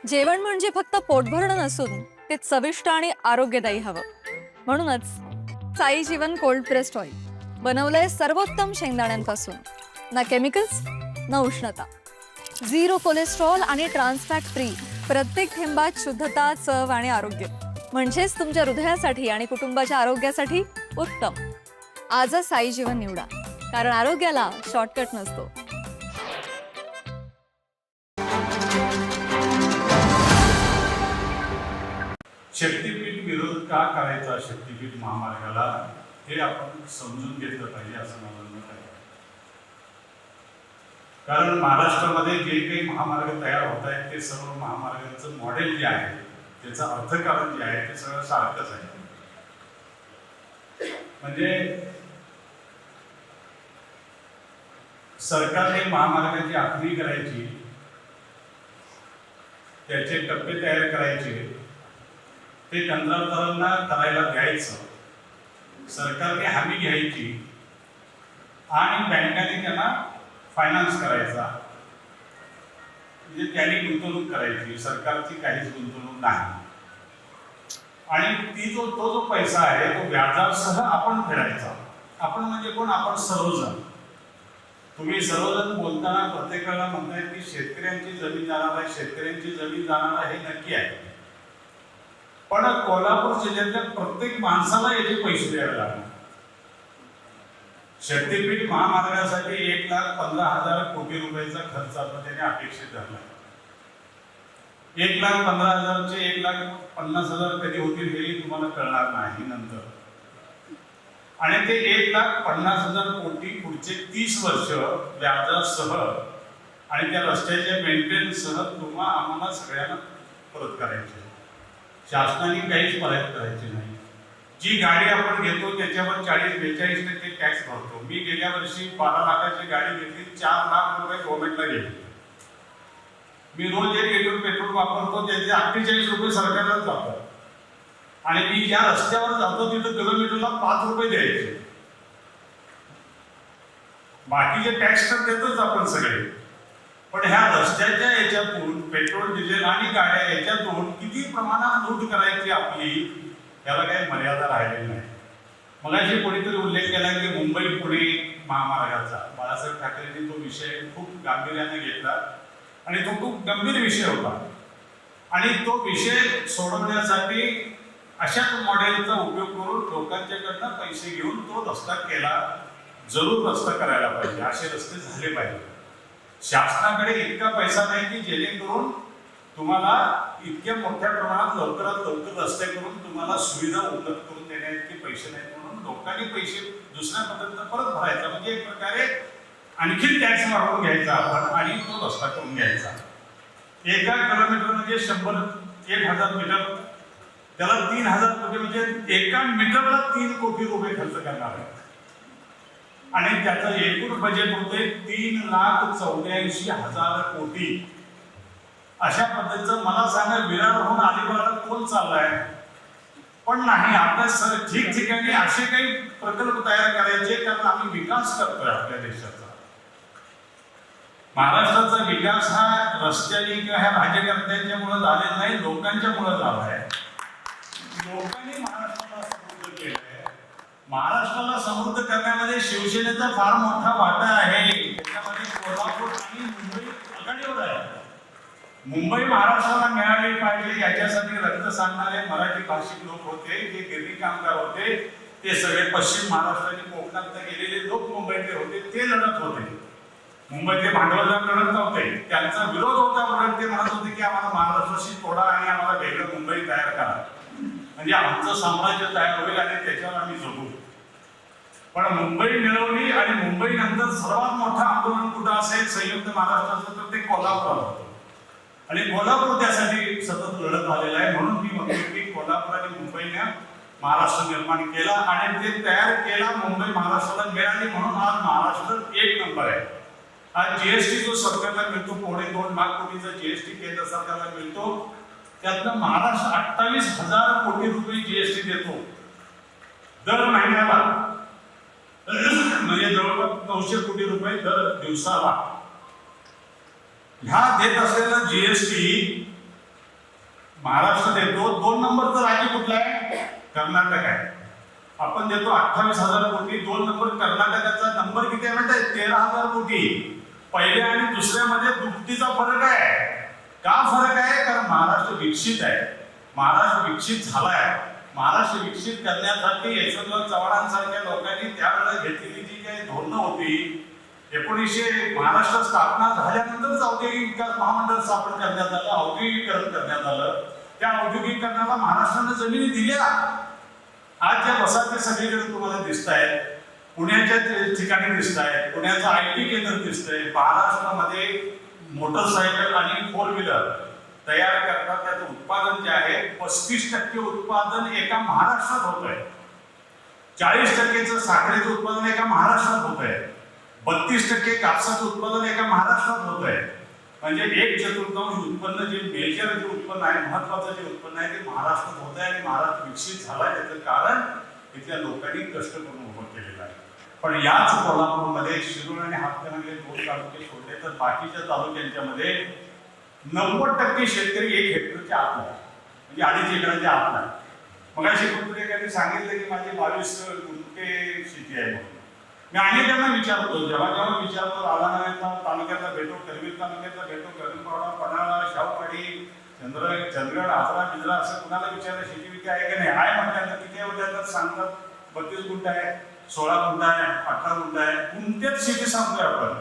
जेवण म्हणजे फक्त पोटभरणं नसून ते चविष्ट आणि आरोग्यदायी हवं. म्हणूनच साई जीवन कोल्ड प्रेस्ड ऑइल बनवलंय सर्वोत्तम शेंगदाण्यांपासून. ना केमिकल्स ना उष्णता, झिरो कोलेस्ट्रॉल आणि ट्रान्सफॅट फ्री. प्रत्येक थेंबात शुद्धता, चव आणि आरोग्य. म्हणजेच तुमच्या हृदयासाठी आणि कुटुंबाच्या आरोग्यासाठी उत्तम. आजच साई जीवन निवडा, कारण आरोग्याला शॉर्टकट नसतो. शक्तीपीठ विरोध का करायचा शक्तीपीठ महामार्गाला हे आपण समजून घेतलं पाहिजे असं मला मत आहे. कारण महाराष्ट्रामध्ये जे काही महामार्ग तयार होत आहेत ते सर्व महामार्गांचं मॉडेल जे आहे, त्याचं अर्थकारण जे आहे ते सगळं सारखंच आहे. म्हणजे सरकारने महामार्गाची आखणी करायची, त्याचे टप्पे तयार करायचे, ते कंत्राटदारांना करायला द्यायचं, सरकारने हमी घ्यायची आणि बँकांनी त्यांना फायनान्स करायचा. म्हणजे त्यांनी गुंतवणूक करायची, सरकारची काहीच गुंतवणूक नाही. आणि तो जो पैसा आहे तो व्याजासह आपण फेडायचा. आपण म्हणजे कोण? आपण सर्वजण. तुम्ही सर्वजण बोलताना प्रत्येक वेळेला म्हणताय की शेतकऱ्यांची जमीन जाणार आहे, शेतकऱ्यांची जमीन जाणार आहे, हे नक्की आहे. पण कोल्हापूर जिल्ह्यातल्या प्रत्येक माणसाला याचे पैसे द्यावे लागणार. शक्तीपीठ महामार्गासाठी 1,15,000 कोटी रुपयाचा खर्च आता त्याने अपेक्षित धरला. 1,15,000 चे 1,50,000 कधी होतील हे तुम्हाला कळणार नाही नंतर. आणि ते 1,50,000 कोटी पुढचे 30 वर्ष व्याजासह आणि त्या रस्त्याच्या मेंटेनन्ससह तुम्हा आम्हाला सगळ्यांना परत करायचे. शासनाने काहीच परत करायचे नाही. जी गाडी आपण घेतो त्याच्यावर 40-42% टॅक्स भरतो. मी गेल्या वर्षी 12 लाखाची गाडी घेतली, 4 लाख रुपये गव्हर्नमेंटला गेले. मी रोज 1 लिटर पेट्रोल वापरतो, त्याचे 48 रुपये सरकारलाच जातात. आणि मी ज्या रस्त्यावर जातो तिथं किलोमीटरला 5 रुपये द्यायचे. बाकीचे टॅक्स तर देतोच आपण सगळे. पण ह्या रस्त्याच्या याच्यातून पेट्रोल, डिझेल आणि गाड्या याच्यातून किती प्रमाणात लूट करायची आपली, त्याला काही मर्यादा राहिलेली नाही. मगाशी कोणीतरी उल्लेख केला की मुंबई पुणे महामार्गाचा. बाळासाहेब ठाकरेंनी तो विषय खूप गांभीर्याने घेतला आणि तो खूप गंभीर विषय होता. आणि तो विषय सोडवण्यासाठी अशाच मॉडेलचा उपयोग करून लोकांच्याकडनं पैसे घेऊन तो रस्ता केला. जरूर रस्ता करायला पाहिजे, असे रस्ते झाले पाहिजे. शासनाकडे इतका पैसा नाही की जेणेकरून तुम्हाला इतक्या मोठ्या प्रमाणात लवकरात लवकर रस्ते करून तुम्हाला सुविधा उपलब्ध करून देण्याइतके पैसे नाहीत. म्हणून लोकांनी पैसे दुसऱ्या पद्धतीने परत भरायचा, म्हणजे एक प्रकारे आणखी टॅक्स वाढवून घ्यायचा आपण आणि तो रस्ता करून घ्यायचा. एका किलोमीटर म्हणजे 1,000 मीटर, त्याला 3,000 कोटी, म्हणजे एका मीटरला 3 कोटी रुपये खर्च करणार आहे. आणि त्याचं एकूण बजेट होते 3,84,000 कोटी. अशा पद्धतीचं मला सांगा, विरारहून अलिबागला कोण चाललाय? पण नाही. आपल्या ठिकठिकाणी असे काही प्रकल्प तयार करायचे, कारण आम्ही विकास करतोय आपल्या देशाचा. महाराष्ट्राचा विकास हा रस्त्याने किंवा ह्या राज्यकर्त्यांच्या मुळे झालेला नाही, लोकांच्या मुळे झाला आहे. लोकांनी महाराष्ट्राला समृद्ध केलंय. महाराष्ट्राला समृद्ध करण्यामध्ये शिवसेनेचा फार मोठा वाटा आहे. त्याच्यामध्ये कोल्हापूर आणि मुंबई आघाडीवर आहे. मुंबई महाराष्ट्राला मिळाली पाहिजे याच्यासाठी रक्त सांगणारे मराठी भाषिक लोक होते, जे गिरणी कामगार होते, ते सगळे पश्चिम महाराष्ट्र आणि कोकणात गेलेले लोक मुंबईतले होते, ते लढत होते. मुंबईतले भांडवलदार लढत नव्हते, त्यांचा विरोध होता. म्हणून ते म्हणत होते की आम्हाला महाराष्ट्राशी तोडा आणि आम्हाला वेगळं मुंबई तयार करा, म्हणजे आमचं साम्राज्य तयार होईल आणि त्याच्यावर आम्ही जगू. पण मुंबई मिळवली आणि मुंबई नंतर सर्वात मोठं आंदोलन कुठं असेल संयुक्त महाराष्ट्राचं, तर ते कोल्हापूर होतं. आणि कोल्हापूर त्यासाठी सतत लढत आलेला आहे. म्हणून मी म्हणतो की कोल्हापूर आणि मुंबईने महाराष्ट्र निर्माण केला आणि ते तयार केला. मुंबई महाराष्ट्राला मिळाली म्हणून आज महाराष्ट्र 1 नंबर आहे. आज जीएसटी जो सरकारला मिळतो, 2.5 लाख कोटीचा जीएसटी केंद्र सरकारला मिळतो, त्यातनं महाराष्ट्र 28,000 कोटी रुपये जीएसटी देतो दर महिन्याला. म्हणजे जवळपास 900 कोटी रुपये दर दिवसाला. ह्या देत असलेला जीएसटी महाराष्ट्र देतो, 2 नंबरचं राज्य कुठलं आहे? कर्नाटक आहे. आपण देतो 28,000 कोटी, 2 नंबर कर्नाटकाचा नंबर किती आहे माहिती आहे? 13,000 कोटी. पहिल्या आणि दुसऱ्यामध्ये दुपटीचा फरक आहे. का फरक आहे? कारण महाराष्ट्र विकसित आहे, महाराष्ट्र विकसित झालाय. महाराष्ट्र विकसित करण्यासाठी यशवंतराव चव्हाणांसारख्या लोकांनी त्यावेळेला घेतलेली जी काही धोरणं होती, 1900 महाराष्ट्र स्थापना झाल्यानंतरच औद्योगिक विकास महामंडळ स्थापन करण्यात आलं, औद्योगिकीकरण करण्यात आलं. त्या औद्योगिकीकरणाला महाराष्ट्राने जमिनी दिल्या. आज ज्या वसाहती सगळीकडे तुम्हाला दिसत आहेत, पुण्याच्या ठिकाणी दिसत आहेत, पुण्याचं IT केंद्र दिसतंय. महाराष्ट्रामध्ये मोटरसायकल आणि 4 व्हीलर तयार करतात. त्याचं उत्पादन जे आहे 35% उत्पादन एका महाराष्ट्रात होत आहे. 40% साखरेचं उत्पादन एका महाराष्ट्रात होत आहे. 32% कापसाचं उत्पादन एका महाराष्ट्रात होत आहे. म्हणजे 1/4 उत्पन्न जे मेजर जे उत्पन्न आहे, महत्वाचं जे उत्पन्न आहे ते महाराष्ट्रात होत आहे. आणि महाराष्ट्र विकसित झाला त्याचं कारण इथल्या लोकांनी कष्ट करून उभं केलेलं आहे. पण याच कोल्हापूरमध्ये शिरूर आणि हातकणंगले 2 तालुके सोडले तर बाकीच्या तालुक्यांच्या मध्ये 90% शेतकरी 1 हेक्टरच्या आत आहे, म्हणजे 2.5 एकराच्या आत आहे. मग शेतकरी सांगितलं की माझी 22 गुंठे शेती आहे म्हणून. मी अनेकांना विचारतो, जेव्हा विचारतो, राधानगरला तालुक्यातला भेटो, करवीर तालुक्यातला भेटो, गगनबावडा, पन्हाळा, शाहूवाडी, चंदगड, आजरा, बिजरा, असं कुणाला विचारलं शेती विकी आहे की नाही? आहे म्हटल्यानंतर किती आहे म्हटल्यानंतर सांगतात 32 गुंठ आहे, 16 गुंठ आहे, 18 गुंठ आहे. कोणत्याच शेती सांगतोय आपण.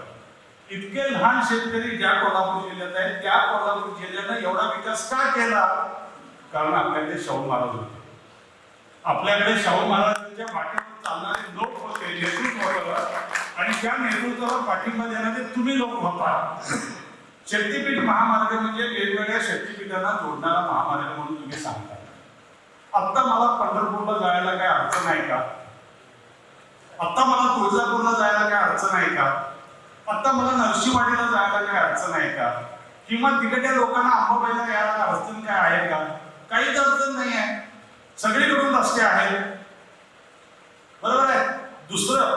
इतके लहान शेतकरी ज्या कोल्हापूर जिल्ह्यात आहेत, त्या कोल्हापूर जिल्ह्यानं एवढा विकास का केला? कारण आपल्याकडे शाहू महाराज होते. आपल्याकडे शाहू महाराजांच्या पाठीवर चालणारे लोक होते, नेतृत्व होतं. आणि त्या नेतृत्वाला पाठिंबा देणारे तुम्ही लोक होता. शक्तीपीठ महामार्ग म्हणजे वेगवेगळ्या शक्तीपीठांना जोडणारा महामार्ग म्हणून तुम्ही सांगता. आता मला पंढरपूरला जायला काय अडचण आहे का? आता मला तुळजापूरला जायला काय अडचण आहे का? आता मला नरसिंहवाडीला जायला काय अडचण आहे का? किंवा तिकडच्या लोकांना अंबाबाईला यायला अडचण काय आहे का? काहीच अडचण नाही आहे. सगळीकडून रस्ते आहेत, बरोबर आहे. दुसरं,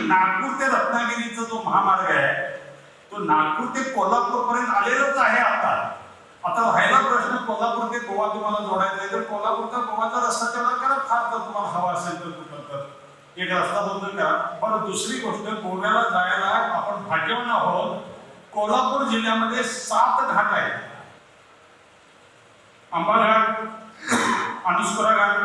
नागपूर ते रत्नागिरीचा जो महामार्ग आहे तो नागपूर ते कोल्हापूर पर्यंत आलेलाच आहे. आता राहिला प्रश्न, कोल्हापूर ते गोवा तुम्हाला जोडायचा आहे तर कोल्हापूरचा गोवाचा रस्ता तेवढा करा, फार तर तुम्हाला हवा असेल तर कुठं तर एक रस्ता बंद करा. बरं, दुसरी गोष्ट, गोव्याला जायला आपण भाग्यवान आहोत. कोल्हापूर जिल्ह्यामध्ये 7 घाट आहेत. आंबा घाट, अनुस्कुरा घाट,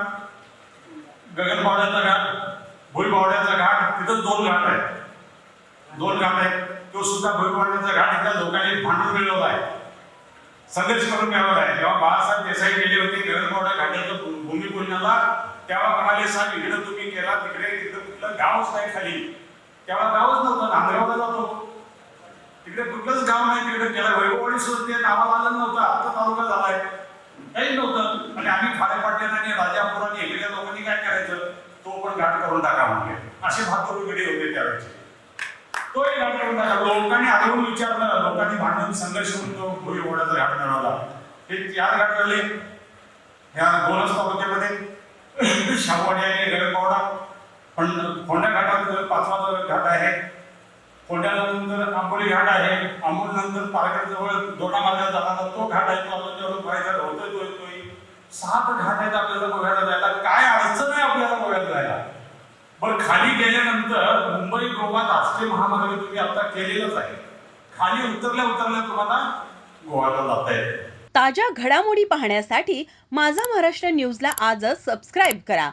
गगनबावड्याचा घाट, भुईबावड्याचा घाट, तिथं 2 घाट आहेत. 2 घाट आहेत. तो सुद्धा भुईबावड्याचा घाट इथल्या लोकांनी भांडून मिळवला आहे, संघर्ष करून मिळवला आहे. जेव्हा बाळासाहेब देसाई गेले होते गगनबावडा घाटाच्या भूमिपूजनाला, तेव्हा म्हणाले, साहेब इकडे तुम्ही केला, तिकडे तिथं कुठलं गावच नाही खाली. तेव्हा गावच नव्हतं, नांदगावला जातो तिकडे कुठलंच गाव नाही. तिकडे गेला वैभववाडी सुद्धा ते नावाला आलं नव्हतं. आता तालुका झालाय, काही नव्हतं. आणि आम्ही खाडेपाट्यात आणि राजापूर आणि इकडच्या लोकांनी काय करायचं, तो पण घाट करून टाका म्हणजे. असे भातुरगडी होते त्यावेळेचे. तोही घाट करून टाका. लोकांनी आढळून विचारलं, लोकांनी भांडून संघर्ष होऊन तो भुईबावड्याचा घाट मिळवला. हे 4 घाट झाले ह्या 2 तालुक्यामध्ये, शाहूवाडी आणि गगनबावडा. पण फोंड्या घाटात 5वा घाट आहे. फोंड्यानंतर आंबोली घाट आहे. आंबोलीनंतर पालघर जवळ दोडा मार्गात जाणारा तो घाट आहे. तो आपण जेवढं पाहायचा होतोय तो येतोय. 7 घाट आहेत आपल्याला गोव्याला जायला. काय अडचण आहे आपल्याला गोव्याला जायला? बरं, खाली गेल्यानंतर मुंबई गोवा राष्ट्रीय महामार्ग तुम्ही आता केलेलाच आहे. खाली उतरल्या तुम्हाला गोव्याला जाता येते. ताज्या घडामोडी पाहण्यासाठी माझा महाराष्ट्र न्यूजला आजच सबस्क्राईब करा.